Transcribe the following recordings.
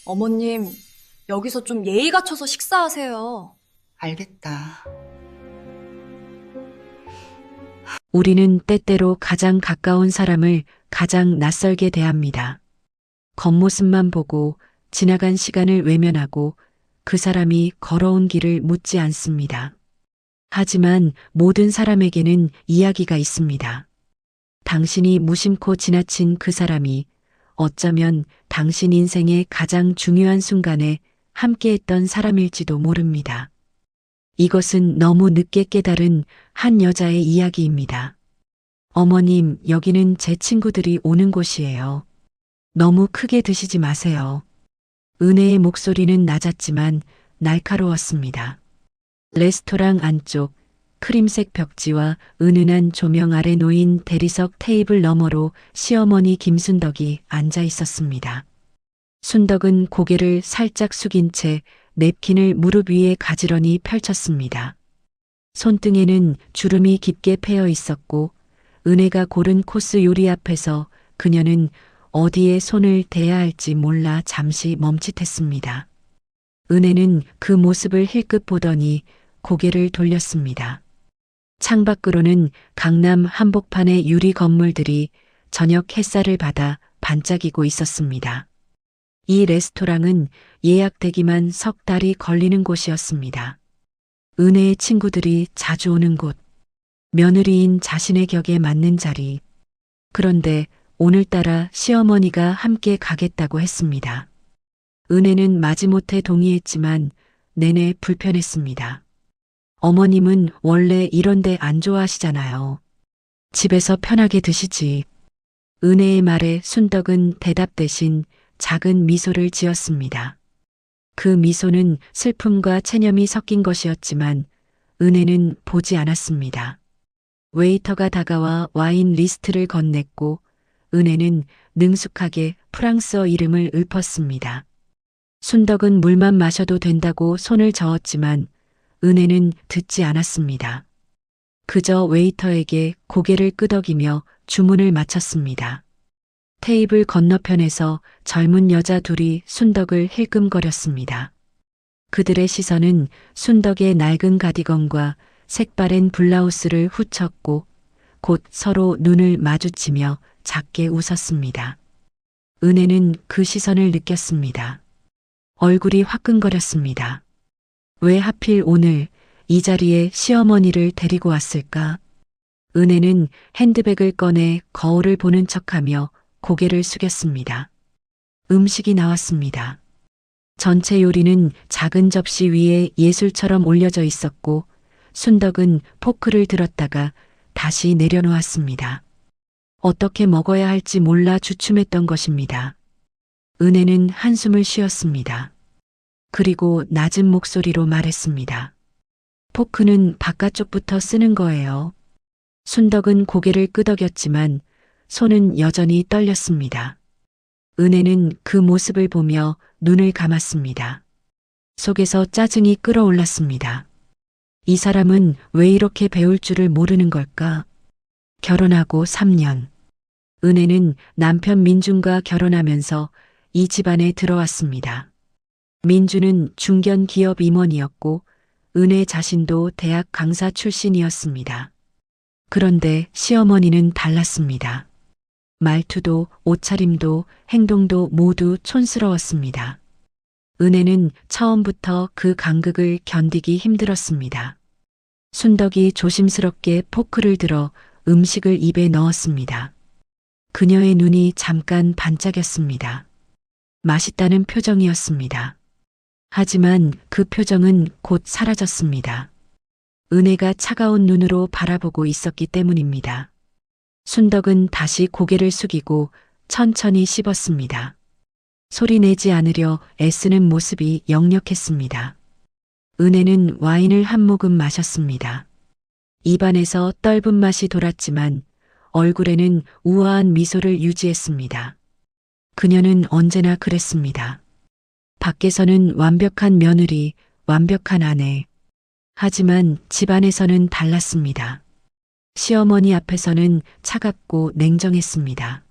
어머님, 여기서 좀 예의 갖춰서 식사하세요. 알겠다. 우리는 때때로 가장 가까운 사람을 가장 낯설게 대합니다. 겉모습만 보고 지나간 시간을 외면하고 그 사람이 걸어온 길을 묻지 않습니다. 하지만 모든 사람에게는 이야기가 있습니다. 당신이 무심코 지나친 그 사람이 어쩌면 당신 인생의 가장 중요한 순간에 함께했던 사람일지도 모릅니다. 이것은 너무 늦게 깨달은 한 여자의 이야기입니다. 어머님, 여기는 제 친구들이 오는 곳이에요. 너무 크게 드시지 마세요. 은혜의 목소리는 낮았지만 날카로웠습니다. 레스토랑 안쪽 크림색 벽지와 은은한 조명 아래 놓인 대리석 테이블 너머로 시어머니 김순덕이 앉아 있었습니다. 순덕은 고개를 살짝 숙인 채 냅킨을 무릎 위에 가지런히 펼쳤습니다. 손등에는 주름이 깊게 패여 있었고 은혜가 고른 코스 요리 앞에서 그녀는 어디에 손을 대야 할지 몰라 잠시 멈칫했습니다. 은혜는 그 모습을 힐끗 보더니 고개를 돌렸습니다. 창밖으로는 강남 한복판의 유리 건물들이 저녁 햇살을 받아 반짝이고 있었습니다. 이 레스토랑은 예약되기만 석 달이 걸리는 곳이었습니다. 은혜의 친구들이 자주 오는 곳, 며느리인 자신의 격에 맞는 자리. 그런데 오늘따라 시어머니가 함께 가겠다고 했습니다. 은혜는 마지못해 동의했지만 내내 불편했습니다. 어머님은 원래 이런데 안 좋아하시잖아요. 집에서 편하게 드시지. 은혜의 말에 순덕은 대답 대신 작은 미소를 지었습니다. 그 미소는 슬픔과 체념이 섞인 것이었지만 은혜는 보지 않았습니다. 웨이터가 다가와 와인 리스트를 건넸고 은혜는 능숙하게 프랑스어 이름을 읊었습니다. 순덕은 물만 마셔도 된다고 손을 저었지만 은혜는 듣지 않았습니다. 그저 웨이터에게 고개를 끄덕이며 주문을 마쳤습니다. 테이블 건너편에서 젊은 여자 둘이 순덕을 힐끔거렸습니다. 그들의 시선은 순덕의 낡은 가디건과 색바랜 블라우스를 훔쳤고 곧 서로 눈을 마주치며 작게 웃었습니다. 은혜는 그 시선을 느꼈습니다. 얼굴이 화끈거렸습니다. 왜 하필 오늘 이 자리에 시어머니를 데리고 왔을까? 은혜는 핸드백을 꺼내 거울을 보는 척하며 고개를 숙였습니다. 음식이 나왔습니다. 전체 요리는 작은 접시 위에 예술처럼 올려져 있었고 순덕은 포크를 들었다가 다시 내려놓았습니다. 어떻게 먹어야 할지 몰라 주춤했던 것입니다. 은혜는 한숨을 쉬었습니다. 그리고 낮은 목소리로 말했습니다. 포크는 바깥쪽부터 쓰는 거예요. 순덕은 고개를 끄덕였지만 손은 여전히 떨렸습니다. 은혜는 그 모습을 보며 눈을 감았습니다. 속에서 짜증이 끓어올랐습니다. 이 사람은 왜 이렇게 배울 줄을 모르는 걸까? 결혼하고 3년. 은혜는 남편 민준과 결혼하면서 이 집안에 들어왔습니다. 민준은 중견 기업 임원이었고 은혜 자신도 대학 강사 출신이었습니다. 그런데 시어머니는 달랐습니다. 말투도 옷차림도 행동도 모두 촌스러웠습니다. 은혜는 처음부터 그 간극을 견디기 힘들었습니다. 순덕이 조심스럽게 포크를 들어 음식을 입에 넣었습니다. 그녀의 눈이 잠깐 반짝였습니다. 맛있다는 표정이었습니다. 하지만 그 표정은 곧 사라졌습니다. 은혜가 차가운 눈으로 바라보고 있었기 때문입니다. 순덕은 다시 고개를 숙이고 천천히 씹었습니다. 소리내지 않으려 애쓰는 모습이 역력했습니다. 은혜는 와인을 한 모금 마셨습니다. 입안에서 떫은 맛이 돌았지만 얼굴에는 우아한 미소를 유지했습니다. 그녀는 언제나 그랬습니다. 밖에서는 완벽한 며느리, 완벽한 아내. 하지만 집안에서는 달랐습니다. 시어머니 앞에서는 차갑고 냉정했습니다.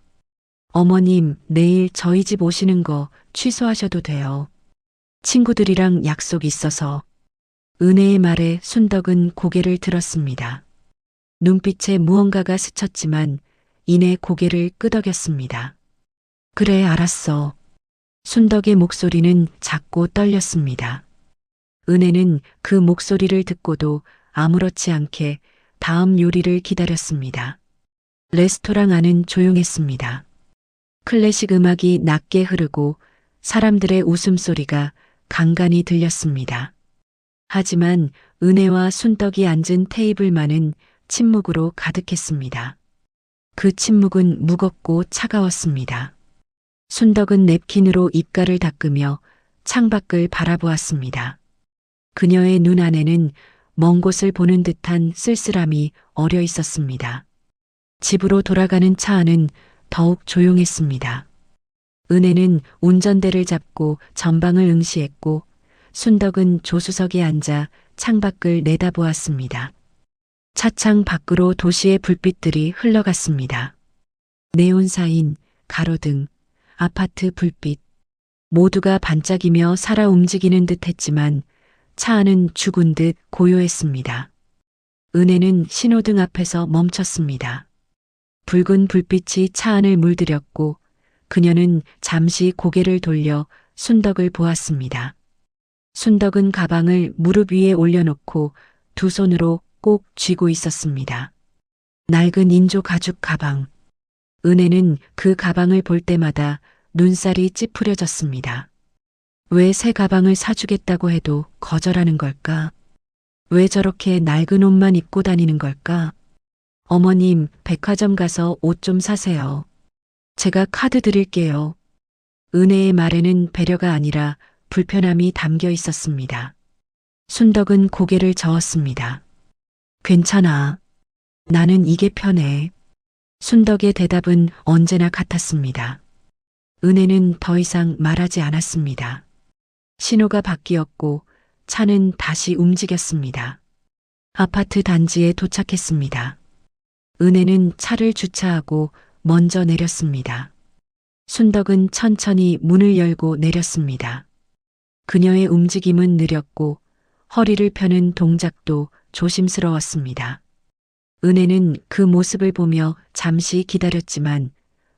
어머님, 내일 저희 집 오시는 거 취소하셔도 돼요. 친구들이랑 약속 있어서. 은혜의 말에 순덕은 고개를 들었습니다. 눈빛에 무언가가 스쳤지만 이내 고개를 끄덕였습니다. 그래, 알았어. 순덕의 목소리는 작고 떨렸습니다. 은혜는 그 목소리를 듣고도 아무렇지 않게 다음 요리를 기다렸습니다. 레스토랑 안은 조용했습니다. 클래식 음악이 낮게 흐르고 사람들의 웃음소리가 간간히 들렸습니다. 하지만 은혜와 순덕이 앉은 테이블만은 침묵으로 가득했습니다. 그 침묵은 무겁고 차가웠습니다. 순덕은 냅킨으로 입가를 닦으며 창밖을 바라보았습니다. 그녀의 눈 안에는 먼 곳을 보는 듯한 쓸쓸함이 어려 있었습니다. 집으로 돌아가는 차 안은 더욱 조용했습니다. 은혜는 운전대를 잡고 전방을 응시했고 순덕은 조수석에 앉아 창밖을 내다보았습니다. 차창 밖으로 도시의 불빛들이 흘러갔습니다. 네온사인, 가로등, 아파트 불빛, 모두가 반짝이며 살아 움직이는 듯 했지만 차 안은 죽은 듯 고요했습니다. 은혜는 신호등 앞에서 멈췄습니다. 붉은 불빛이 차 안을 물들였고 그녀는 잠시 고개를 돌려 순덕을 보았습니다. 순덕은 가방을 무릎 위에 올려놓고 두 손으로 꼭 쥐고 있었습니다. 낡은 인조 가죽 가방. 은혜는 그 가방을 볼 때마다 눈살이 찌푸려졌습니다. 왜 새 가방을 사주겠다고 해도 거절하는 걸까? 왜 저렇게 낡은 옷만 입고 다니는 걸까? 어머님, 백화점 가서 옷 좀 사세요. 제가 카드 드릴게요. 은혜의 말에는 배려가 아니라 불편함이 담겨 있었습니다. 순덕은 고개를 저었습니다. 괜찮아. 나는 이게 편해. 순덕의 대답은 언제나 같았습니다. 은혜는 더 이상 말하지 않았습니다. 신호가 바뀌었고 차는 다시 움직였습니다. 아파트 단지에 도착했습니다. 은혜는 차를 주차하고 먼저 내렸습니다. 순덕은 천천히 문을 열고 내렸습니다. 그녀의 움직임은 느렸고 허리를 펴는 동작도 조심스러웠습니다. 은혜는 그 모습을 보며 잠시 기다렸지만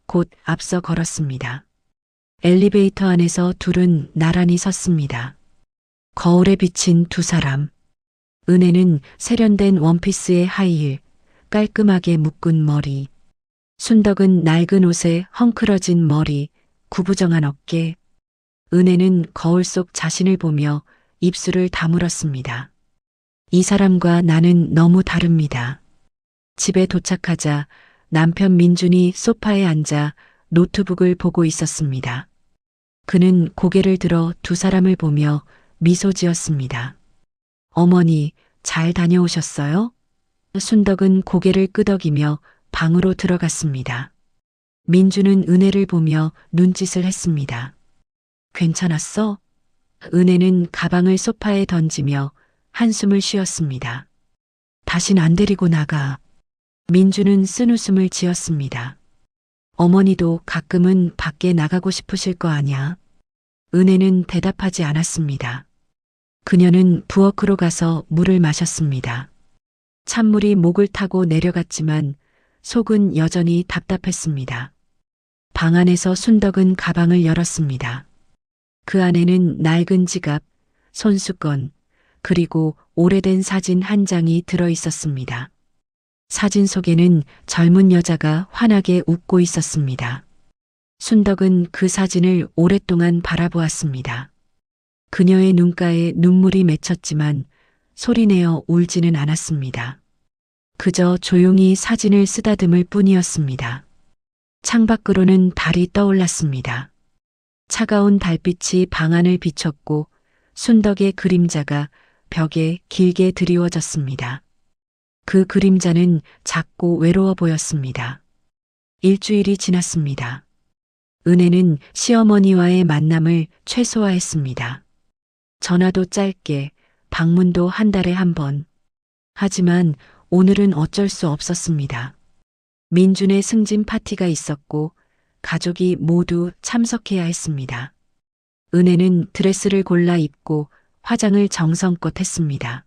곧 앞서 걸었습니다. 엘리베이터 안에서 둘은 나란히 섰습니다. 거울에 비친 두 사람. 은혜는 세련된 원피스의 하이힐, 깔끔하게 묶은 머리. 순덕은 낡은 옷에 헝클어진 머리, 구부정한 어깨. 은혜는 거울 속 자신을 보며 입술을 다물었습니다. 이 사람과 나는 너무 다릅니다. 집에 도착하자 남편 민준이 소파에 앉아 노트북을 보고 있었습니다. 그는 고개를 들어 두 사람을 보며 미소 지었습니다. 어머니, 잘 다녀오셨어요? 순덕은 고개를 끄덕이며 방으로 들어갔습니다. 민주는 은혜를 보며 눈짓을 했습니다. 괜찮았어? 은혜는 가방을 소파에 던지며 한숨을 쉬었습니다. 다신 안 데리고 나가. 민주는 쓴웃음을 지었습니다. 어머니도 가끔은 밖에 나가고 싶으실 거 아냐? 은혜는 대답하지 않았습니다. 그녀는 부엌으로 가서 물을 마셨습니다. 찬물이 목을 타고 내려갔지만 속은 여전히 답답했습니다. 방 안에서 순덕은 가방을 열었습니다. 그 안에는 낡은 지갑, 손수건, 그리고 오래된 사진 한 장이 들어 있었습니다. 사진 속에는 젊은 여자가 환하게 웃고 있었습니다. 순덕은 그 사진을 오랫동안 바라보았습니다. 그녀의 눈가에 눈물이 맺혔지만 소리내어 울지는 않았습니다. 그저 조용히 사진을 쓰다듬을 뿐이었습니다. 창밖으로는 달이 떠올랐습니다. 차가운 달빛이 방 안을 비췄고 순덕의 그림자가 벽에 길게 드리워졌습니다. 그 그림자는 작고 외로워 보였습니다. 일주일이 지났습니다. 은혜는 시어머니와의 만남을 최소화했습니다. 전화도 짧게, 방문도 한 달에 한 번. 하지만 오늘은 어쩔 수 없었습니다. 민준의 승진 파티가 있었고 가족이 모두 참석해야 했습니다. 은혜는 드레스를 골라 입고 화장을 정성껏 했습니다.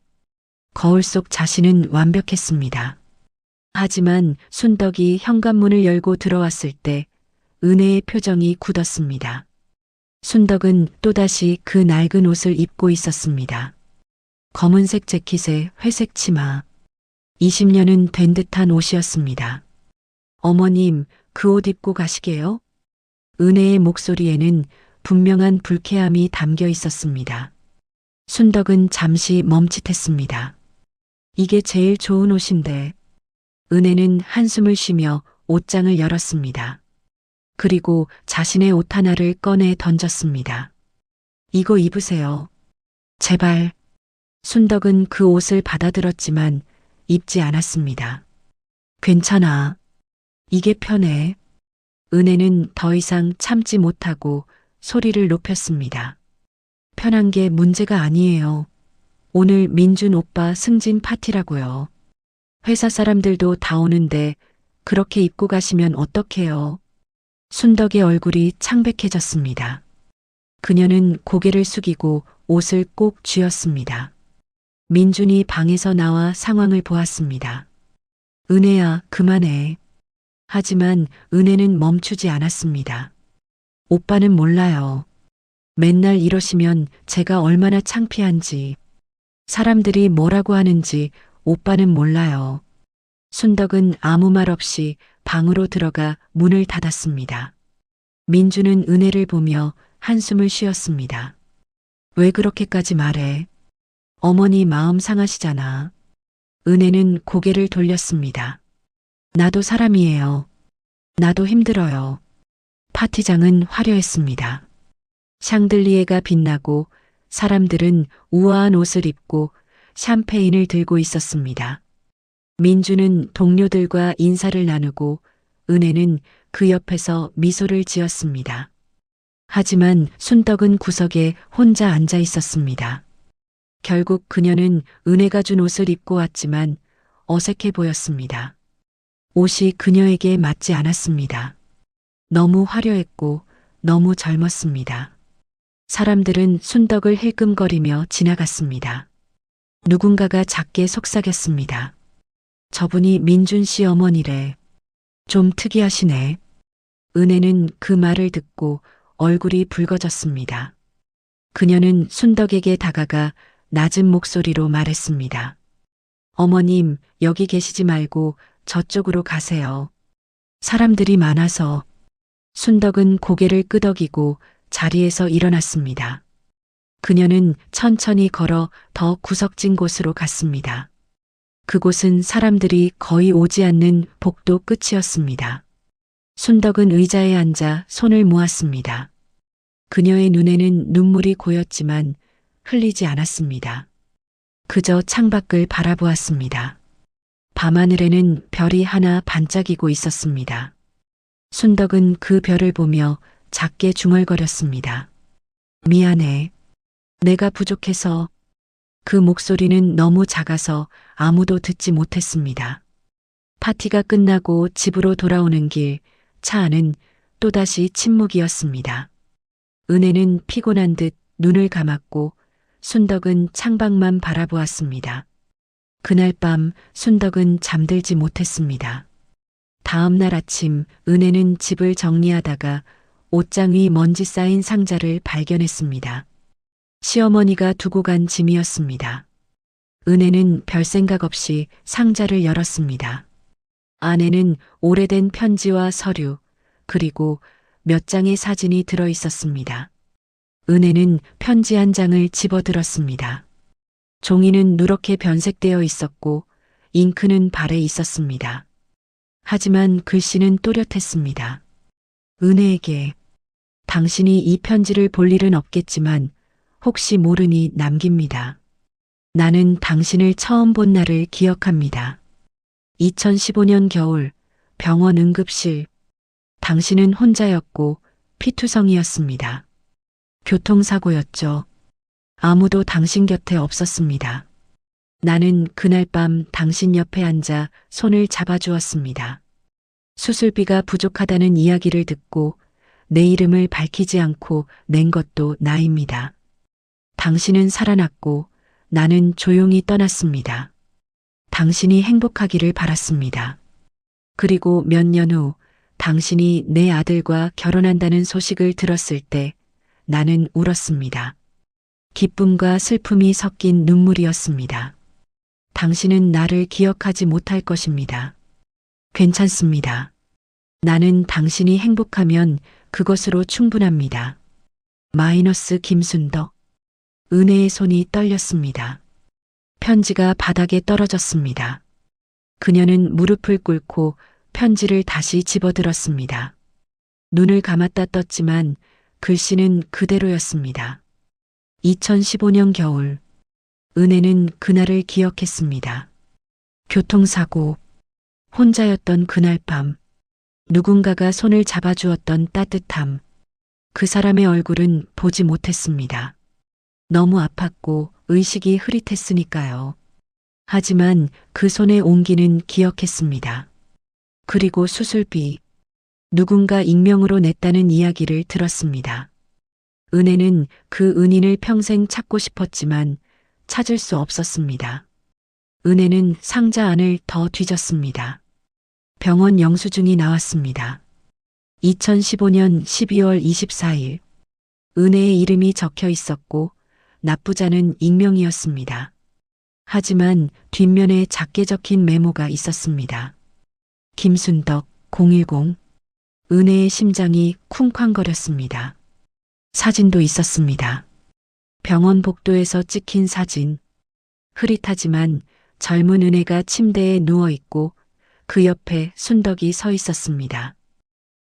거울 속 자신은 완벽했습니다. 하지만 순덕이 현관문을 열고 들어왔을 때 은혜의 표정이 굳었습니다. 순덕은 또다시 그 낡은 옷을 입고 있었습니다. 검은색 재킷에 회색 치마. 20년은 된 듯한 옷이었습니다. 어머님, 그 옷 입고 가시게요? 은혜의 목소리에는 분명한 불쾌함이 담겨 있었습니다. 순덕은 잠시 멈칫했습니다. 이게 제일 좋은 옷인데. 은혜는 한숨을 쉬며 옷장을 열었습니다. 그리고 자신의 옷 하나를 꺼내 던졌습니다. 이거 입으세요. 제발. 순덕은 그 옷을 받아들었지만 입지 않았습니다. 괜찮아. 이게 편해. 은혜는 더 이상 참지 못하고 소리를 높였습니다. 편한 게 문제가 아니에요. 오늘 민준 오빠 승진 파티라고요. 회사 사람들도 다 오는데 그렇게 입고 가시면 어떡해요? 순덕의 얼굴이 창백해졌습니다. 그녀는 고개를 숙이고 옷을 꼭 쥐었습니다. 민준이 방에서 나와 상황을 보았습니다. 은혜야, 그만해. 하지만 은혜는 멈추지 않았습니다. 오빠는 몰라요. 맨날 이러시면 제가 얼마나 창피한지, 사람들이 뭐라고 하는지 오빠는 몰라요. 순덕은 아무 말 없이 방으로 들어가 문을 닫았습니다. 민주는 은혜를 보며 한숨을 쉬었습니다. 왜 그렇게까지 말해? 어머니 마음 상하시잖아. 은혜는 고개를 돌렸습니다. 나도 사람이에요. 나도 힘들어요. 파티장은 화려했습니다. 샹들리에가 빛나고 사람들은 우아한 옷을 입고 샴페인을 들고 있었습니다. 민주는 동료들과 인사를 나누고 은혜는 그 옆에서 미소를 지었습니다. 하지만 순덕은 구석에 혼자 앉아 있었습니다. 결국 그녀는 은혜가 준 옷을 입고 왔지만 어색해 보였습니다. 옷이 그녀에게 맞지 않았습니다. 너무 화려했고 너무 젊었습니다. 사람들은 순덕을 힐끔거리며 지나갔습니다. 누군가가 작게 속삭였습니다. 저분이 민준 씨 어머니래. 좀 특이하시네. 은혜는 그 말을 듣고 얼굴이 붉어졌습니다. 그녀는 순덕에게 다가가 낮은 목소리로 말했습니다. 어머님, 여기 계시지 말고 저쪽으로 가세요. 사람들이 많아서. 순덕은 고개를 끄덕이고 자리에서 일어났습니다. 그녀는 천천히 걸어 더 구석진 곳으로 갔습니다. 그곳은 사람들이 거의 오지 않는 복도 끝이었습니다. 순덕은 의자에 앉아 손을 모았습니다. 그녀의 눈에는 눈물이 고였지만 흘리지 않았습니다. 그저 창밖을 바라보았습니다. 밤하늘에는 별이 하나 반짝이고 있었습니다. 순덕은 그 별을 보며 작게 중얼거렸습니다. 미안해. 내가 부족해서. 그 목소리는 너무 작아서 아무도 듣지 못했습니다. 파티가 끝나고 집으로 돌아오는 길, 차 안은 또다시 침묵이었습니다. 은혜는 피곤한 듯 눈을 감았고 순덕은 창밖만 바라보았습니다. 그날 밤 순덕은 잠들지 못했습니다. 다음 날 아침 은혜는 집을 정리하다가 옷장 위 먼지 쌓인 상자를 발견했습니다. 시어머니가 두고 간 짐이었습니다. 은혜는 별 생각 없이 상자를 열었습니다. 안에는 오래된 편지와 서류, 그리고 몇 장의 사진이 들어 있었습니다. 은혜는 편지 한 장을 집어들었습니다. 종이는 누렇게 변색되어 있었고 잉크는 발에 있었습니다. 하지만 글씨는 또렷했습니다. 은혜에게. 당신이 이 편지를 볼 일은 없겠지만 혹시 모르니 남깁니다. 나는 당신을 처음 본 날을 기억합니다. 2015년 겨울 병원 응급실. 당신은 혼자였고 피투성이었습니다. 교통사고였죠. 아무도 당신 곁에 없었습니다. 나는 그날 밤 당신 옆에 앉아 손을 잡아주었습니다. 수술비가 부족하다는 이야기를 듣고 내 이름을 밝히지 않고 낸 것도 나입니다. 당신은 살아났고 나는 조용히 떠났습니다. 당신이 행복하기를 바랐습니다. 그리고 몇 년 후 당신이 내 아들과 결혼한다는 소식을 들었을 때 나는 울었습니다. 기쁨과 슬픔이 섞인 눈물이었습니다. 당신은 나를 기억하지 못할 것입니다. 괜찮습니다. 나는 당신이 행복하면 그것으로 충분합니다. 마이너스 김순덕. 은혜의 손이 떨렸습니다. 편지가 바닥에 떨어졌습니다. 그녀는 무릎을 꿇고 편지를 다시 집어들었습니다. 눈을 감았다 떴지만 글씨는 그대로였습니다. 2015년 겨울, 은혜는 그날을 기억했습니다. 교통사고, 혼자였던 그날 밤, 누군가가 손을 잡아주었던 따뜻함, 그 사람의 얼굴은 보지 못했습니다. 너무 아팠고 의식이 흐릿했으니까요. 하지만 그 손의 온기는 기억했습니다. 그리고 수술비, 누군가 익명으로 냈다는 이야기를 들었습니다. 은혜는 그 은인을 평생 찾고 싶었지만 찾을 수 없었습니다. 은혜는 상자 안을 더 뒤졌습니다. 병원 영수증이 나왔습니다. 2015년 12월 24일. 은혜의 이름이 적혀 있었고 납부자는 익명이었습니다. 하지만 뒷면에 작게 적힌 메모가 있었습니다. 김순덕 010. 은혜의 심장이 쿵쾅거렸습니다. 사진도 있었습니다. 병원 복도에서 찍힌 사진. 흐릿하지만 젊은 은혜가 침대에 누워있고 그 옆에 순덕이 서 있었습니다.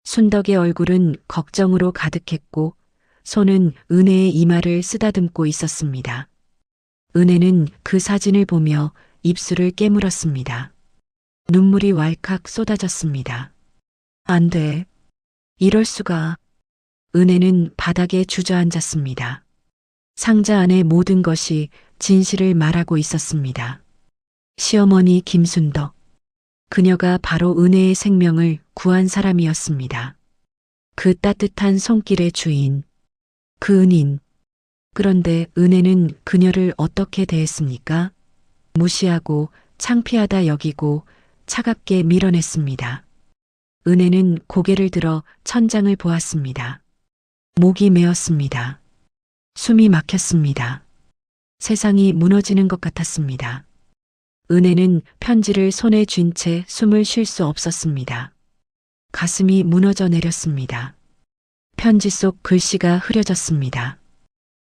순덕의 얼굴은 걱정으로 가득했고 손은 은혜의 이마를 쓰다듬고 있었습니다. 은혜는 그 사진을 보며 입술을 깨물었습니다. 눈물이 왈칵 쏟아졌습니다. 안 돼. 이럴 수가. 은혜는 바닥에 주저앉았습니다. 상자 안의 모든 것이 진실을 말하고 있었습니다. 시어머니 김순덕. 그녀가 바로 은혜의 생명을 구한 사람이었습니다. 그 따뜻한 손길의 주인. 그 은인. 그런데 은혜는 그녀를 어떻게 대했습니까? 무시하고 창피하다 여기고 차갑게 밀어냈습니다. 은혜는 고개를 들어 천장을 보았습니다. 목이 메었습니다. 숨이 막혔습니다. 세상이 무너지는 것 같았습니다. 은혜는 편지를 손에 쥔 채 숨을 쉴 수 없었습니다. 가슴이 무너져 내렸습니다. 편지 속 글씨가 흐려졌습니다.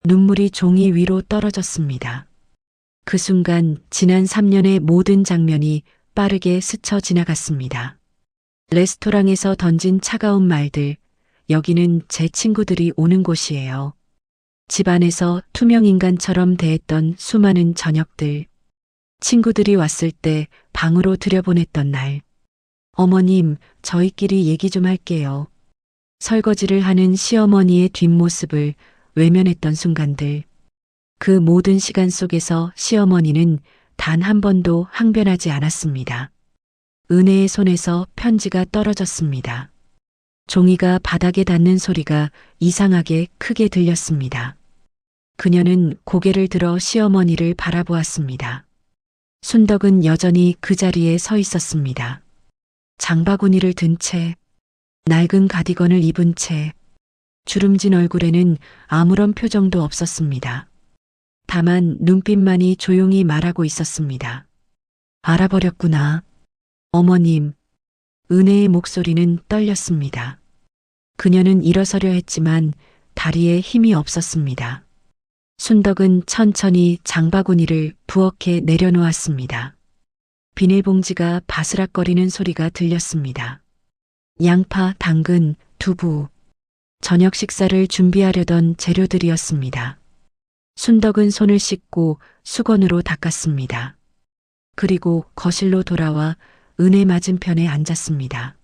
눈물이 종이 위로 떨어졌습니다. 그 순간 지난 3년의 모든 장면이 빠르게 스쳐 지나갔습니다. 레스토랑에서 던진 차가운 말들, 여기는 제 친구들이 오는 곳이에요. 집안에서 투명인간처럼 대했던 수많은 저녁들, 친구들이 왔을 때 방으로 들여보냈던 날. 어머님, 저희끼리 얘기 좀 할게요. 설거지를 하는 시어머니의 뒷모습을 외면했던 순간들. 그 모든 시간 속에서 시어머니는 단 한 번도 항변하지 않았습니다. 은혜의 손에서 편지가 떨어졌습니다. 종이가 바닥에 닿는 소리가 이상하게 크게 들렸습니다. 그녀는 고개를 들어 시어머니를 바라보았습니다. 순덕은 여전히 그 자리에 서 있었습니다. 장바구니를 든 채, 낡은 가디건을 입은 채, 주름진 얼굴에는 아무런 표정도 없었습니다. 다만 눈빛만이 조용히 말하고 있었습니다. 알아버렸구나. 어머님. 은혜의 목소리는 떨렸습니다. 그녀는 일어서려 했지만 다리에 힘이 없었습니다. 순덕은 천천히 장바구니를 부엌에 내려놓았습니다. 비닐봉지가 바스락거리는 소리가 들렸습니다. 양파, 당근, 두부, 저녁 식사를 준비하려던 재료들이었습니다. 순덕은 손을 씻고 수건으로 닦았습니다. 그리고 거실로 돌아와 은혜 맞은편에 앉았습니다.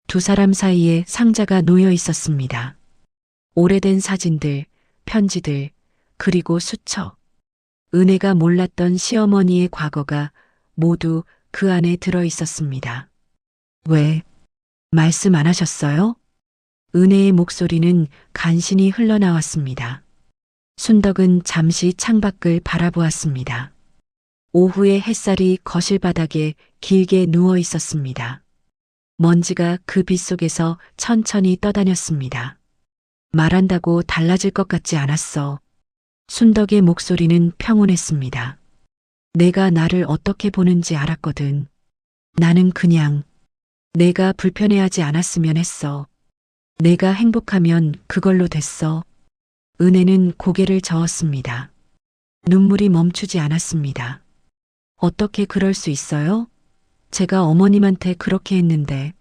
두 사람 사이에 상자가 놓여 있었습니다. 오래된 사진들, 편지들, 그리고 수첩. 은혜가 몰랐던 시어머니의 과거가 모두 그 안에 들어 있었습니다. 왜? 말씀 안 하셨어요? 은혜의 목소리는 간신히 흘러나왔습니다. 순덕은 잠시 창밖을 바라보았습니다. 오후의 햇살이 거실 바닥에 길게 누워 있었습니다. 먼지가 그 빛 속에서 천천히 떠다녔습니다. 말한다고 달라질 것 같지 않았어. 순덕의 목소리는 평온했습니다. 내가 나를 어떻게 보는지 알았거든. 나는 그냥 내가 불편해하지 않았으면 했어. 내가 행복하면 그걸로 됐어. 은혜는 고개를 저었습니다. 눈물이 멈추지 않았습니다. 어떻게 그럴 수 있어요? 제가 어머님한테 그렇게 했는데,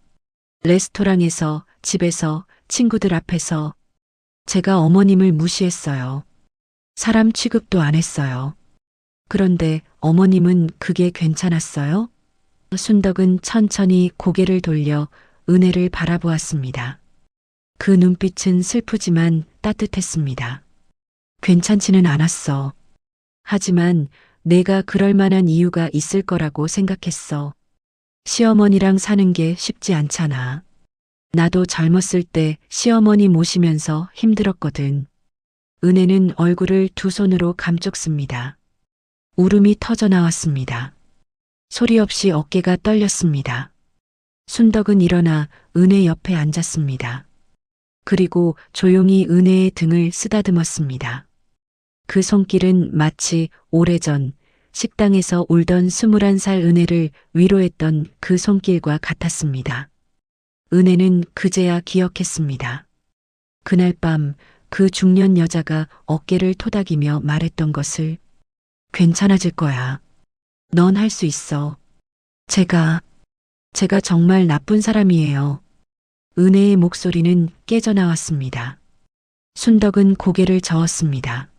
레스토랑에서, 집에서, 친구들 앞에서 제가 어머님을 무시했어요. 사람 취급도 안 했어요. 그런데 어머님은 그게 괜찮았어요? 순덕은 천천히 고개를 돌려 은혜를 바라보았습니다. 그 눈빛은 슬프지만 따뜻했습니다. 괜찮지는 않았어. 하지만 내가 그럴 만한 이유가 있을 거라고 생각했어. 시어머니랑 사는 게 쉽지 않잖아. 나도 젊었을 때 시어머니 모시면서 힘들었거든. 은혜는 얼굴을 두 손으로 감쪽습니다. 울음이 터져 나왔습니다. 소리 없이 어깨가 떨렸습니다. 순덕은 일어나 은혜 옆에 앉았습니다. 그리고 조용히 은혜의 등을 쓰다듬었습니다. 그 손길은 마치 오래전 식당에서 울던 21살 은혜를 위로했던 그 손길과 같았습니다. 은혜는 그제야 기억했습니다. 그날 밤 그 중년 여자가 어깨를 토닥이며 말했던 것을 괜찮아질 거야. 넌 할 수 있어. 제가 정말 나쁜 사람이에요. 은혜의 목소리는 깨져나왔습니다. 순덕은 고개를 저었습니다.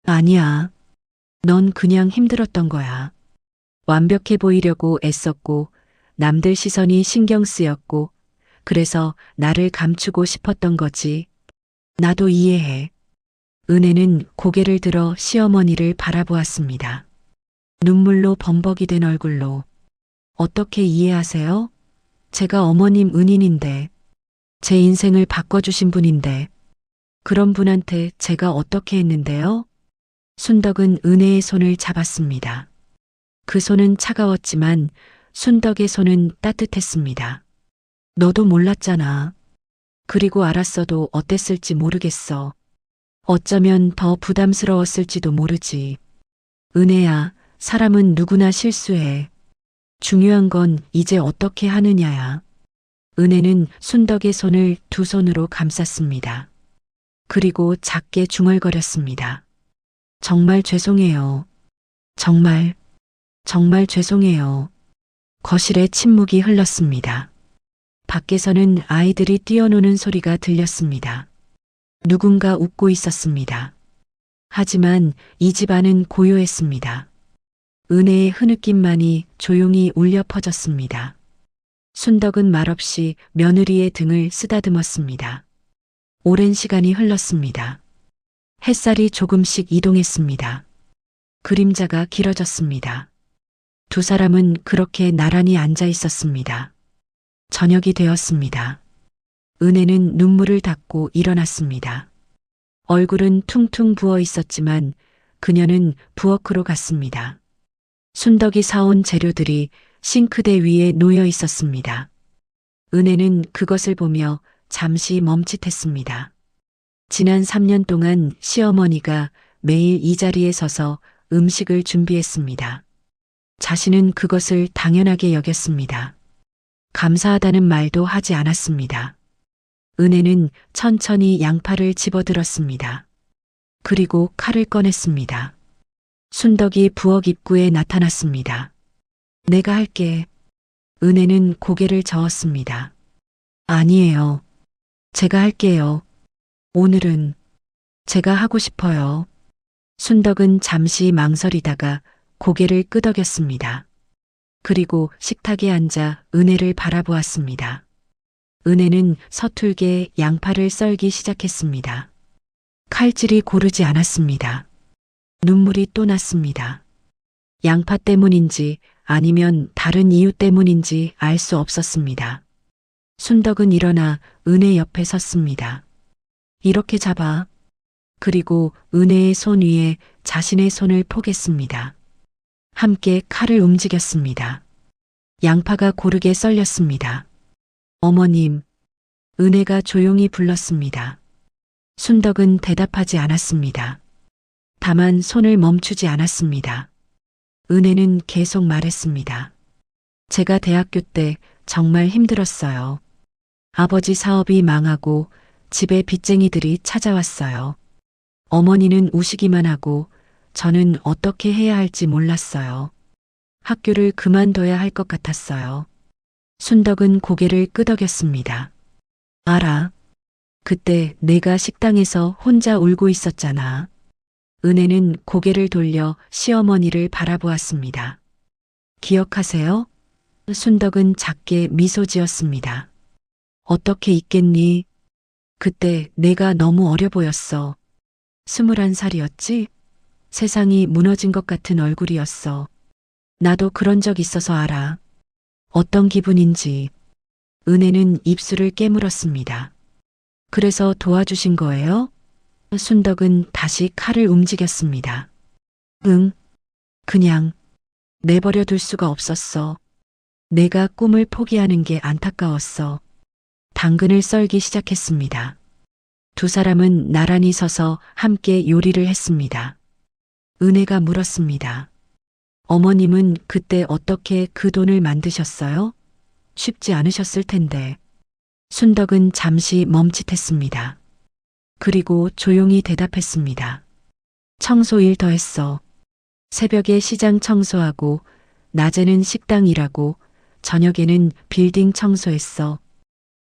아니야. 넌 그냥 힘들었던 거야. 완벽해 보이려고 애썼고, 남들 시선이 신경 쓰였고, 그래서 나를 감추고 싶었던 거지. 나도 이해해. 은혜는 고개를 들어 시어머니를 바라보았습니다. 눈물로 범벅이 된 얼굴로. 어떻게 이해하세요? 제가 어머님 은인인데, 제 인생을 바꿔주신 분인데, 그런 분한테 제가 어떻게 했는데요? 순덕은 은혜의 손을 잡았습니다. 그 손은 차가웠지만 순덕의 손은 따뜻했습니다. 너도 몰랐잖아. 그리고 알았어도 어땠을지 모르겠어. 어쩌면 더 부담스러웠을지도 모르지. 은혜야, 사람은 누구나 실수해. 중요한 건 이제 어떻게 하느냐야. 은혜는 순덕의 손을 두 손으로 감쌌습니다. 그리고 작게 중얼거렸습니다. 정말 죄송해요. 정말 죄송해요. 거실에 침묵이 흘렀습니다. 밖에서는 아이들이 뛰어노는 소리가 들렸습니다. 누군가 웃고 있었습니다. 하지만 이 집안은 고요했습니다. 은혜의 흐느낌만이 조용히 울려 퍼졌습니다. 순덕은 말없이 며느리의 등을 쓰다듬었습니다. 오랜 시간이 흘렀습니다. 햇살이 조금씩 이동했습니다. 그림자가 길어졌습니다. 두 사람은 그렇게 나란히 앉아 있었습니다. 저녁이 되었습니다. 은혜는 눈물을 닦고 일어났습니다. 얼굴은 퉁퉁 부어 있었지만 그녀는 부엌으로 갔습니다. 순덕이 사온 재료들이 싱크대 위에 놓여 있었습니다. 은혜는 그것을 보며 잠시 멈칫했습니다. 지난 3년 동안 시어머니가 매일 이 자리에 서서 음식을 준비했습니다. 자신은 그것을 당연하게 여겼습니다. 감사하다는 말도 하지 않았습니다. 은혜는 천천히 양파를 집어들었습니다. 그리고 칼을 꺼냈습니다. 순덕이 부엌 입구에 나타났습니다. 내가 할게. 은혜는 고개를 저었습니다. 아니에요. 제가 할게요. 오늘은 제가 하고 싶어요. 순덕은 잠시 망설이다가 고개를 끄덕였습니다. 그리고 식탁에 앉아 은혜를 바라보았습니다. 은혜는 서툴게 양파를 썰기 시작했습니다. 칼질이 고르지 않았습니다. 눈물이 또 났습니다. 양파 때문인지 아니면 다른 이유 때문인지 알 수 없었습니다. 순덕은 일어나 은혜 옆에 섰습니다. 이렇게 잡아. 그리고 은혜의 손 위에 자신의 손을 포겠습니다. 함께 칼을 움직였습니다. 양파가 고르게 썰렸습니다. 어머님, 은혜가 조용히 불렀습니다. 순덕은 대답하지 않았습니다. 다만 손을 멈추지 않았습니다. 은혜는 계속 말했습니다. 제가 대학교 때 정말 힘들었어요. 아버지 사업이 망하고 집에 빚쟁이들이 찾아왔어요. 어머니는 우시기만 하고 저는 어떻게 해야 할지 몰랐어요. 학교를 그만둬야 할 것 같았어요. 순덕은 고개를 끄덕였습니다. 알아. 그때 내가 식당에서 혼자 울고 있었잖아. 은혜는 고개를 돌려 시어머니를 바라보았습니다. 기억하세요? 순덕은 작게 미소 지었습니다. 어떻게 있겠니? 그때 내가 너무 어려 보였어. 21살이었지? 세상이 무너진 것 같은 얼굴이었어. 나도 그런 적 있어서 알아. 어떤 기분인지. 은혜는 입술을 깨물었습니다. 그래서 도와주신 거예요? 순덕은 다시 칼을 움직였습니다. 응. 그냥 내버려 둘 수가 없었어. 내가 꿈을 포기하는 게 안타까웠어. 당근을 썰기 시작했습니다. 두 사람은 나란히 서서 함께 요리를 했습니다. 은혜가 물었습니다. 어머님은 그때 어떻게 그 돈을 만드셨어요? 쉽지 않으셨을 텐데. 순덕은 잠시 멈칫했습니다. 그리고 조용히 대답했습니다. 청소일 더 했어. 새벽에 시장 청소하고, 낮에는 식당 일하고, 저녁에는 빌딩 청소했어.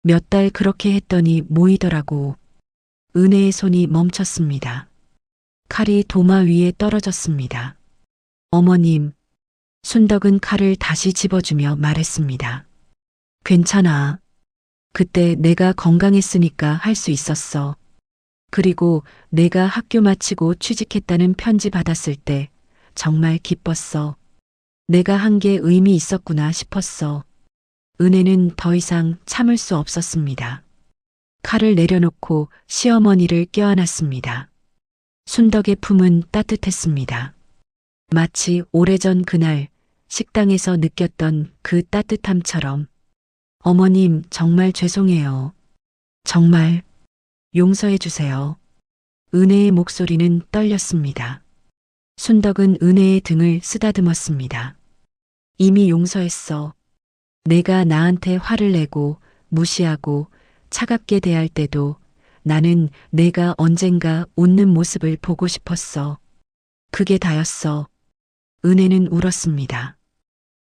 몇 달 그렇게 했더니 모이더라고. 은혜의 손이 멈췄습니다. 칼이 도마 위에 떨어졌습니다. 어머님, 순덕은 칼을 다시 집어주며 말했습니다. 괜찮아. 그때 내가 건강했으니까 할 수 있었어. 그리고 내가 학교 마치고 취직했다는 편지 받았을 때 정말 기뻤어. 내가 한 게 의미 있었구나 싶었어. 은혜는 더 이상 참을 수 없었습니다. 칼을 내려놓고 시어머니를 껴안았습니다. 순덕의 품은 따뜻했습니다. 마치 오래전 그날 식당에서 느꼈던 그 따뜻함처럼. 어머님, 정말 죄송해요. 정말 용서해 주세요. 은혜의 목소리는 떨렸습니다. 순덕은 은혜의 등을 쓰다듬었습니다. 이미 용서했어. 내가 나한테 화를 내고 무시하고 차갑게 대할 때도 나는 내가 언젠가 웃는 모습을 보고 싶었어. 그게 다였어. 은혜는 울었습니다.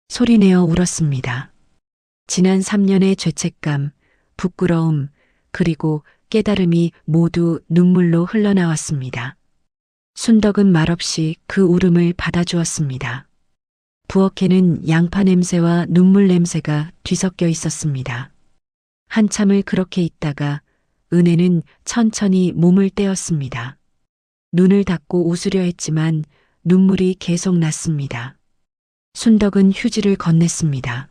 소리내어 울었습니다. 지난 3년의 죄책감, 부끄러움, 그리고 깨달음이 모두 눈물로 흘러나왔습니다. 순덕은 말없이 그 울음을 받아주었습니다. 부엌에는 양파 냄새와 눈물 냄새가 뒤섞여 있었습니다. 한참을 그렇게 있다가 은혜는 천천히 몸을 떼었습니다. 눈을 닫고 웃으려 했지만 눈물이 계속 났습니다. 순덕은 휴지를 건넸습니다.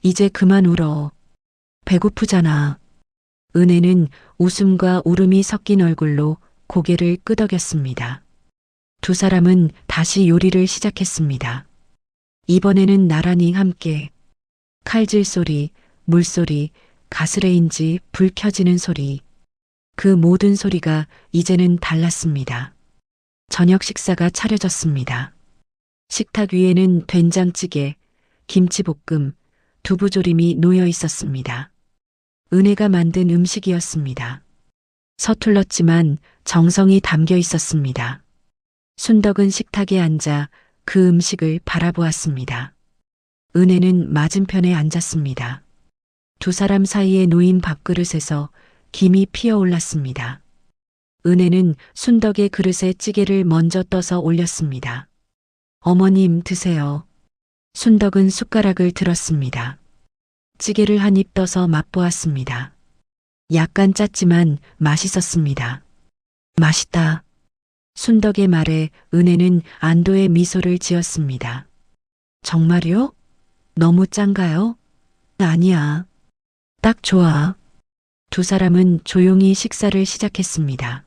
이제 그만 울어. 배고프잖아. 은혜는 웃음과 울음이 섞인 얼굴로 고개를 끄덕였습니다. 두 사람은 다시 요리를 시작했습니다. 이번에는 나란히 함께 칼질 소리, 물소리, 가스레인지 불 켜지는 소리. 그 모든 소리가 이제는 달랐습니다. 저녁 식사가 차려졌습니다. 식탁 위에는 된장찌개, 김치볶음, 두부조림이 놓여 있었습니다. 은혜가 만든 음식이었습니다. 서툴렀지만 정성이 담겨 있었습니다. 순덕은 식탁에 앉아 그 음식을 바라보았습니다. 은혜는 맞은편에 앉았습니다. 두 사람 사이에 놓인 밥그릇에서 김이 피어올랐습니다. 은혜는 순덕의 그릇에 찌개를 먼저 떠서 올렸습니다. 어머님, 드세요. 순덕은 숟가락을 들었습니다. 찌개를 한 입 떠서 맛보았습니다. 약간 짰지만 맛있었습니다. 맛있다. 순덕의 말에 은혜는 안도의 미소를 지었습니다. 정말요? 너무 짠가요? 아니야. 딱 좋아. 두 사람은 조용히 식사를 시작했습니다.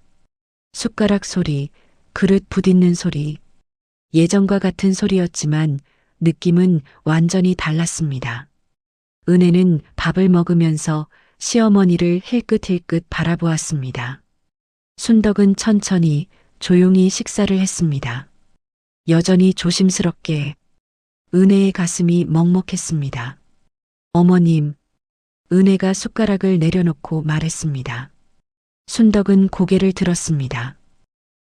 숟가락 소리, 그릇 부딪는 소리, 예전과 같은 소리였지만 느낌은 완전히 달랐습니다. 은혜는 밥을 먹으면서 시어머니를 힐끗힐끗 바라보았습니다. 순덕은 천천히 조용히 식사를 했습니다. 여전히 조심스럽게. 은혜의 가슴이 먹먹했습니다. 어머님, 은혜가 숟가락을 내려놓고 말했습니다. 순덕은 고개를 들었습니다.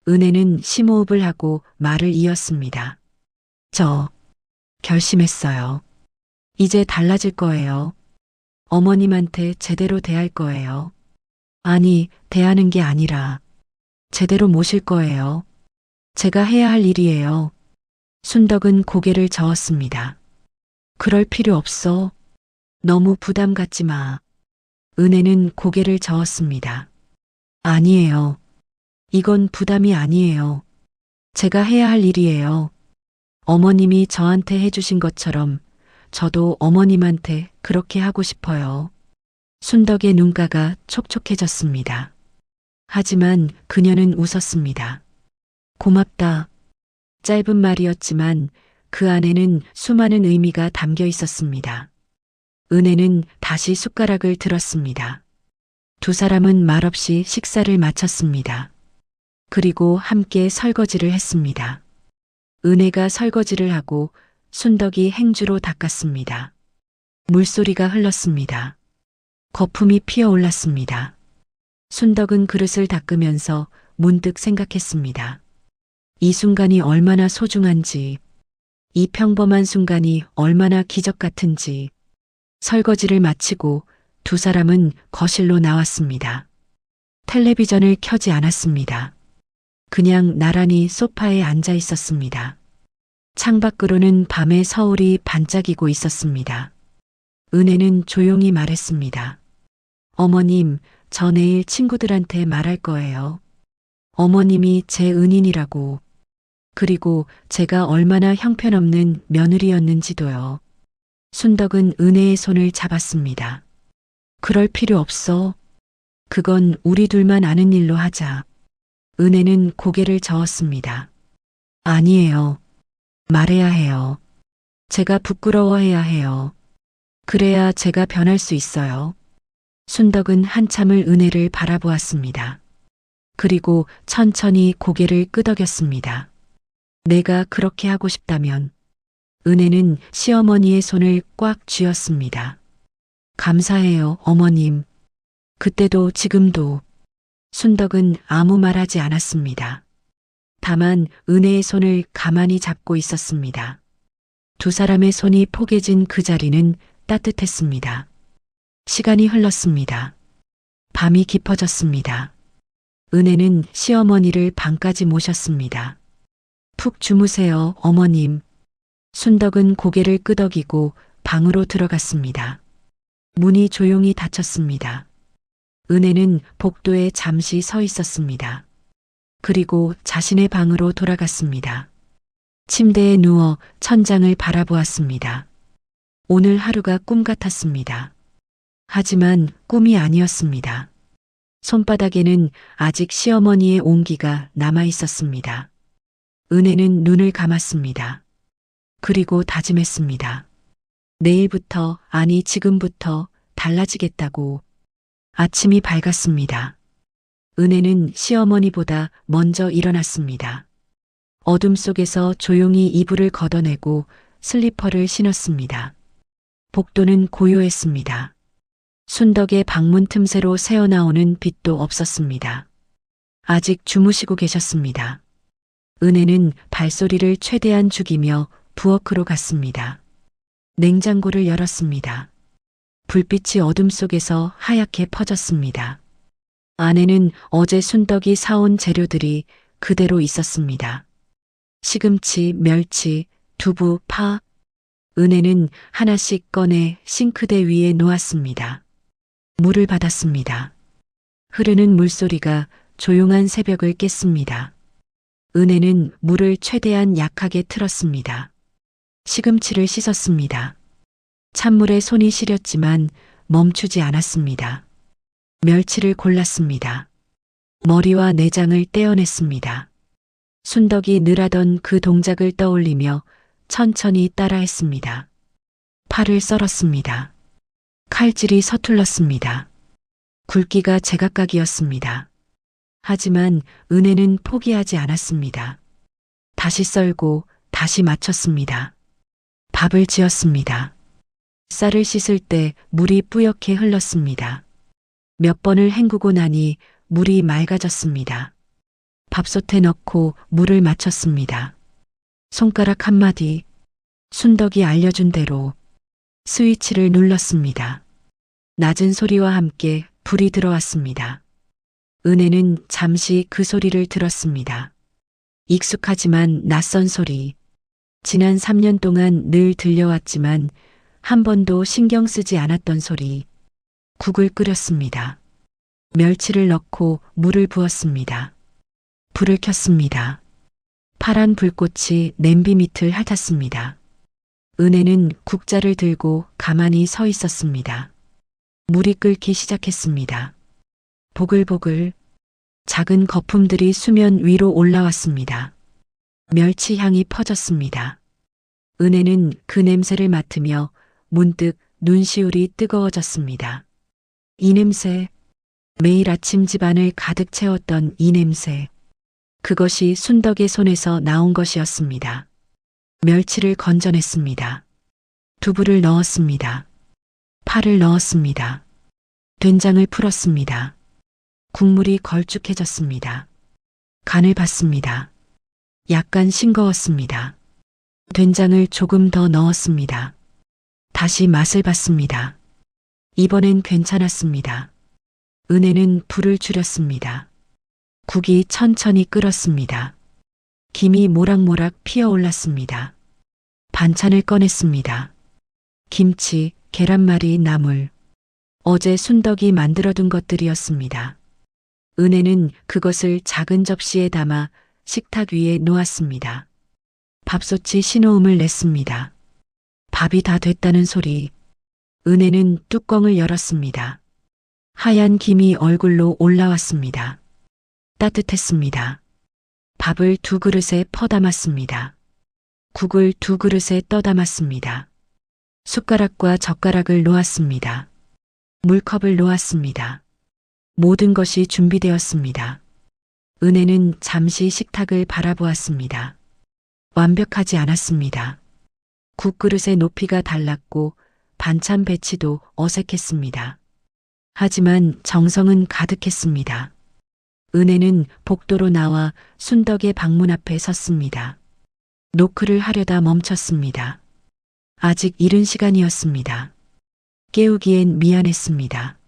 은혜는 심호흡을 하고 말을 이었습니다. 저 결심했어요. 이제 달라질 거예요. 어머님한테 제대로 대할 거예요. 아니, 대하는 게 아니라 제대로 모실 거예요. 제가 해야 할 일이에요. 순덕은 고개를 저었습니다. 그럴 필요 없어. 너무 부담 갖지 마. 은혜는 고개를 저었습니다. 아니에요. 이건 부담이 아니에요. 제가 해야 할 일이에요. 어머님이 저한테 해주신 것처럼 저도 어머님한테 그렇게 하고 싶어요. 순덕의 눈가가 촉촉해졌습니다. 하지만 그녀는 웃었습니다. 고맙다. 짧은 말이었지만 그 안에는 수많은 의미가 담겨 있었습니다. 은혜는 다시 숟가락을 들었습니다. 두 사람은 말없이 식사를 마쳤습니다. 그리고 함께 설거지를 했습니다. 은혜가 설거지를 하고 순덕이 행주로 닦았습니다. 물소리가 흘렀습니다. 거품이 피어올랐습니다. 순덕은 그릇을 닦으면서 문득 생각했습니다. 이 순간이 얼마나 소중한지, 이 평범한 순간이 얼마나 기적 같은지. 설거지를 마치고 두 사람은 거실로 나왔습니다. 텔레비전을 켜지 않았습니다. 그냥 나란히 소파에 앉아 있었습니다. 창밖으로는 밤의 서울이 반짝이고 있었습니다. 은혜는 조용히 말했습니다. 어머님, 저 내일 친구들한테 말할 거예요. 어머님이 제 은인이라고. 그리고 제가 얼마나 형편없는 며느리였는지도요. 순덕은 은혜의 손을 잡았습니다. 그럴 필요 없어. 그건 우리 둘만 아는 일로 하자. 은혜는 고개를 저었습니다. 아니에요. 말해야 해요. 제가 부끄러워해야 해요. 그래야 제가 변할 수 있어요. 순덕은 한참을 은혜를 바라보았습니다. 그리고 천천히 고개를 끄덕였습니다. 내가 그렇게 하고 싶다면. 은혜는 시어머니의 손을 꽉 쥐었습니다. 감사해요, 어머님. 그때도 지금도. 순덕은 아무 말하지 않았습니다. 다만 은혜의 손을 가만히 잡고 있었습니다. 두 사람의 손이 포개진 그 자리는 따뜻했습니다. 시간이 흘렀습니다. 밤이 깊어졌습니다. 은혜는 시어머니를 방까지 모셨습니다. 푹 주무세요, 어머님. 순덕은 고개를 끄덕이고 방으로 들어갔습니다. 문이 조용히 닫혔습니다. 은혜는 복도에 잠시 서 있었습니다. 그리고 자신의 방으로 돌아갔습니다. 침대에 누워 천장을 바라보았습니다. 오늘 하루가 꿈 같았습니다. 하지만 꿈이 아니었습니다. 손바닥에는 아직 시어머니의 온기가 남아 있었습니다. 은혜는 눈을 감았습니다. 그리고 다짐했습니다. 내일부터, 아니 지금부터 달라지겠다고. 아침이 밝았습니다. 은혜는 시어머니보다 먼저 일어났습니다. 어둠 속에서 조용히 이불을 걷어내고 슬리퍼를 신었습니다. 복도는 고요했습니다. 순덕의 방문 틈새로 새어나오는 빛도 없었습니다. 아직 주무시고 계셨습니다. 은혜는 발소리를 최대한 죽이며 부엌으로 갔습니다. 냉장고를 열었습니다. 불빛이 어둠 속에서 하얗게 퍼졌습니다. 안에는 어제 순덕이 사온 재료들이 그대로 있었습니다. 시금치, 멸치, 두부, 파. 은혜는 하나씩 꺼내 싱크대 위에 놓았습니다. 물을 받았습니다. 흐르는 물소리가 조용한 새벽을 깼습니다. 은혜는 물을 최대한 약하게 틀었습니다. 시금치를 씻었습니다. 찬물에 손이 시렸지만 멈추지 않았습니다. 멸치를 골랐습니다. 머리와 내장을 떼어냈습니다. 순덕이 늘 하던 그 동작을 떠올리며 천천히 따라했습니다. 팔을 썰었습니다. 칼질이 서툴렀습니다. 굵기가 제각각이었습니다. 하지만 은혜는 포기하지 않았습니다. 다시 썰고 다시 맞췄습니다. 밥을 지었습니다. 쌀을 씻을 때 물이 뿌옇게 흘렀습니다. 몇 번을 헹구고 나니 물이 맑아졌습니다. 밥솥에 넣고 물을 맞췄습니다. 손가락 한마디, 순덕이 알려준 대로 스위치를 눌렀습니다. 낮은 소리와 함께 불이 들어왔습니다. 은혜는 잠시 그 소리를 들었습니다. 익숙하지만 낯선 소리. 지난 3년 동안 늘 들려왔지만 한 번도 신경 쓰지 않았던 소리. 국을 끓였습니다. 멸치를 넣고 물을 부었습니다. 불을 켰습니다. 파란 불꽃이 냄비 밑을 핥았습니다. 은혜는 국자를 들고 가만히 서 있었습니다. 물이 끓기 시작했습니다. 보글보글 작은 거품들이 수면 위로 올라왔습니다. 멸치 향이 퍼졌습니다. 은혜는 그 냄새를 맡으며 문득 눈시울이 뜨거워졌습니다. 이 냄새, 매일 아침 집안을 가득 채웠던 이 냄새. 그것이 순덕의 손에서 나온 것이었습니다. 멸치를 건져냈습니다. 두부를 넣었습니다. 파를 넣었습니다. 된장을 풀었습니다. 국물이 걸쭉해졌습니다. 간을 봤습니다. 약간 싱거웠습니다. 된장을 조금 더 넣었습니다. 다시 맛을 봤습니다. 이번엔 괜찮았습니다. 은혜는 불을 줄였습니다. 국이 천천히 끓었습니다. 김이 모락모락 피어올랐습니다. 반찬을 꺼냈습니다. 김치, 계란말이, 나물. 어제 순덕이 만들어둔 것들이었습니다. 은혜는 그것을 작은 접시에 담아 식탁 위에 놓았습니다. 밥솥이 신호음을 냈습니다. 밥이 다 됐다는 소리. 은혜는 뚜껑을 열었습니다. 하얀 김이 얼굴로 올라왔습니다. 따뜻했습니다. 밥을 2그릇에 퍼담았습니다. 국을 2그릇에 떠담았습니다. 숟가락과 젓가락을 놓았습니다. 물컵을 놓았습니다. 모든 것이 준비되었습니다. 은혜는 잠시 식탁을 바라보았습니다. 완벽하지 않았습니다. 국그릇의 높이가 달랐고 반찬 배치도 어색했습니다. 하지만 정성은 가득했습니다. 은혜는 복도로 나와 순덕의 방문 앞에 섰습니다. 노크를 하려다 멈췄습니다. 아직 이른 시간이었습니다. 깨우기엔 미안했습니다.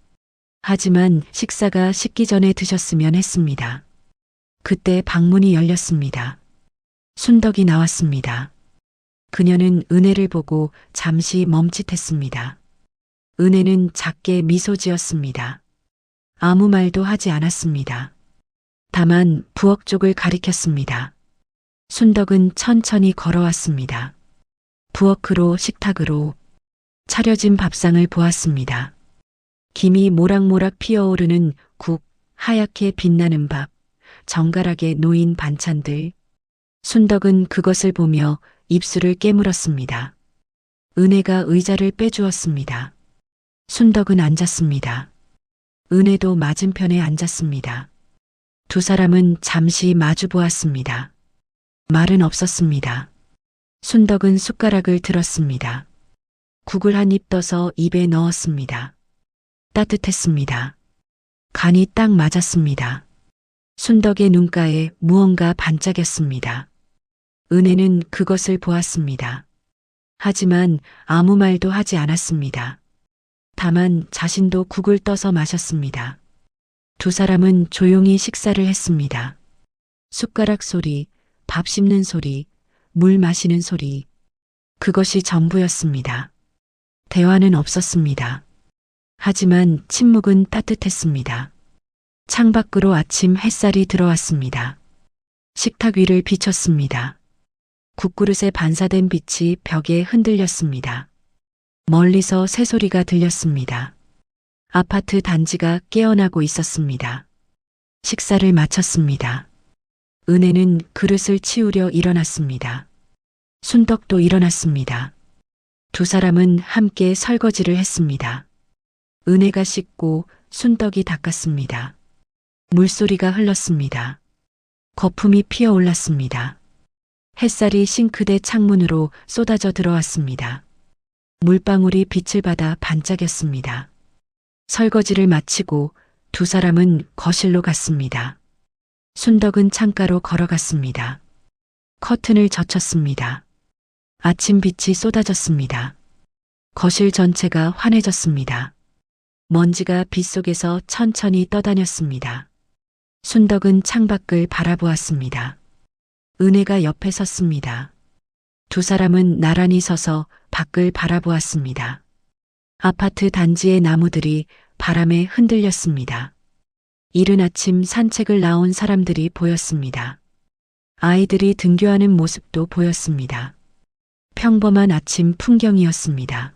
하지만 식사가 식기 전에 드셨으면 했습니다. 그때 방문이 열렸습니다. 순덕이 나왔습니다. 그녀는 은혜를 보고 잠시 멈칫했습니다. 은혜는 작게 미소 지었습니다. 아무 말도 하지 않았습니다. 다만 부엌 쪽을 가리켰습니다. 순덕은 천천히 걸어왔습니다. 부엌으로 식탁으로 차려진 밥상을 보았습니다. 김이 모락모락 피어오르는 국, 하얗게 빛나는 밥, 정갈하게 놓인 반찬들. 순덕은 그것을 보며 입술을 깨물었습니다. 은혜가 의자를 빼주었습니다. 순덕은 앉았습니다. 은혜도 맞은편에 앉았습니다. 두 사람은 잠시 마주 보았습니다. 말은 없었습니다. 순덕은 숟가락을 들었습니다. 국을 한 입 떠서 입에 넣었습니다. 따뜻했습니다. 간이 딱 맞았습니다. 순덕의 눈가에 무언가 반짝였습니다. 은혜는 그것을 보았습니다. 하지만 아무 말도 하지 않았습니다. 다만 자신도 국을 떠서 마셨습니다. 두 사람은 조용히 식사를 했습니다. 숟가락 소리, 밥 씹는 소리, 물 마시는 소리. 그것이 전부였습니다. 대화는 없었습니다. 하지만 침묵은 따뜻했습니다. 창밖으로 아침 햇살이 들어왔습니다. 식탁 위를 비췄습니다. 국그릇에 반사된 빛이 벽에 흔들렸습니다. 멀리서 새소리가 들렸습니다. 아파트 단지가 깨어나고 있었습니다. 식사를 마쳤습니다. 은혜는 그릇을 치우려 일어났습니다. 순덕도 일어났습니다. 두 사람은 함께 설거지를 했습니다. 은혜가 씻고 순덕이 닦았습니다. 물소리가 흘렀습니다. 거품이 피어올랐습니다. 햇살이 싱크대 창문으로 쏟아져 들어왔습니다. 물방울이 빛을 받아 반짝였습니다. 설거지를 마치고 두 사람은 거실로 갔습니다. 순덕은 창가로 걸어갔습니다. 커튼을 젖혔습니다. 아침 빛이 쏟아졌습니다. 거실 전체가 환해졌습니다. 먼지가 빗속에서 천천히 떠다녔습니다. 순덕은 창밖을 바라보았습니다. 은혜가 옆에 섰습니다. 두 사람은 나란히 서서 밖을 바라보았습니다. 아파트 단지의 나무들이 바람에 흔들렸습니다. 이른 아침 산책을 나온 사람들이 보였습니다. 아이들이 등교하는 모습도 보였습니다. 평범한 아침 풍경이었습니다.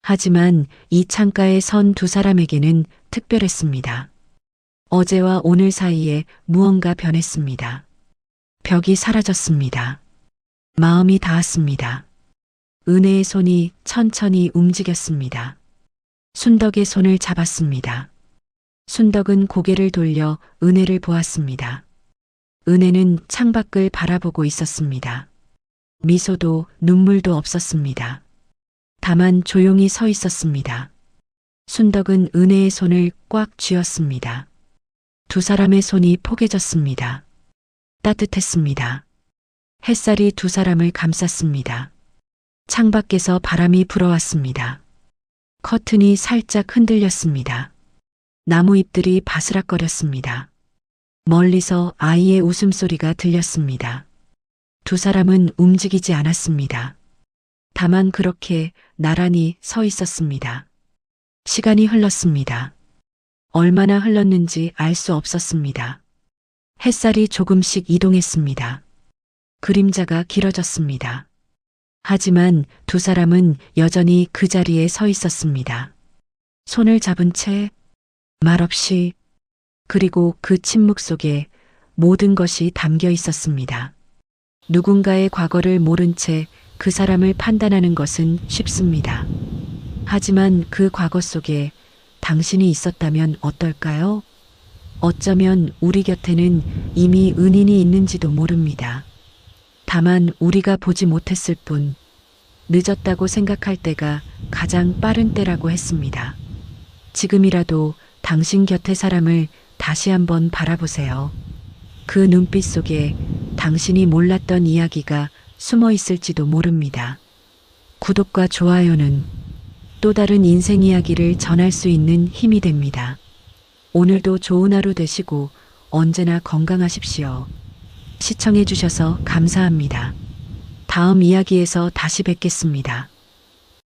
하지만 이 창가에 선 두 사람에게는 특별했습니다. 어제와 오늘 사이에 무언가 변했습니다. 벽이 사라졌습니다. 마음이 닿았습니다. 은혜의 손이 천천히 움직였습니다. 순덕의 손을 잡았습니다. 순덕은 고개를 돌려 은혜를 보았습니다. 은혜는 창밖을 바라보고 있었습니다. 미소도 눈물도 없었습니다. 다만 조용히 서 있었습니다. 순덕은 은혜의 손을 꽉 쥐었습니다. 두 사람의 손이 포개졌습니다. 따뜻했습니다. 햇살이 두 사람을 감쌌습니다. 창밖에서 바람이 불어왔습니다. 커튼이 살짝 흔들렸습니다. 나무 잎들이 바스락거렸습니다. 멀리서 아이의 웃음소리가 들렸습니다. 두 사람은 움직이지 않았습니다. 다만 그렇게 나란히 서 있었습니다. 시간이 흘렀습니다. 얼마나 흘렀는지 알 수 없었습니다. 햇살이 조금씩 이동했습니다. 그림자가 길어졌습니다. 하지만 두 사람은 여전히 그 자리에 서 있었습니다. 손을 잡은 채 말없이, 그리고 그 침묵 속에 모든 것이 담겨 있었습니다. 누군가의 과거를 모른 채 그 사람을 판단하는 것은 쉽습니다. 하지만 그 과거 속에 당신이 있었다면 어떨까요? 어쩌면 우리 곁에는 이미 은인이 있는지도 모릅니다. 다만 우리가 보지 못했을 뿐, 늦었다고 생각할 때가 가장 빠른 때라고 했습니다. 지금이라도 당신 곁의 사람을 다시 한번 바라보세요. 그 눈빛 속에 당신이 몰랐던 이야기가 숨어 있을지도 모릅니다. 구독과 좋아요는 또 다른 인생 이야기를 전할 수 있는 힘이 됩니다. 오늘도 좋은 하루 되시고 언제나 건강하십시오. 시청해 주셔서 감사합니다. 다음 이야기에서 다시 뵙겠습니다.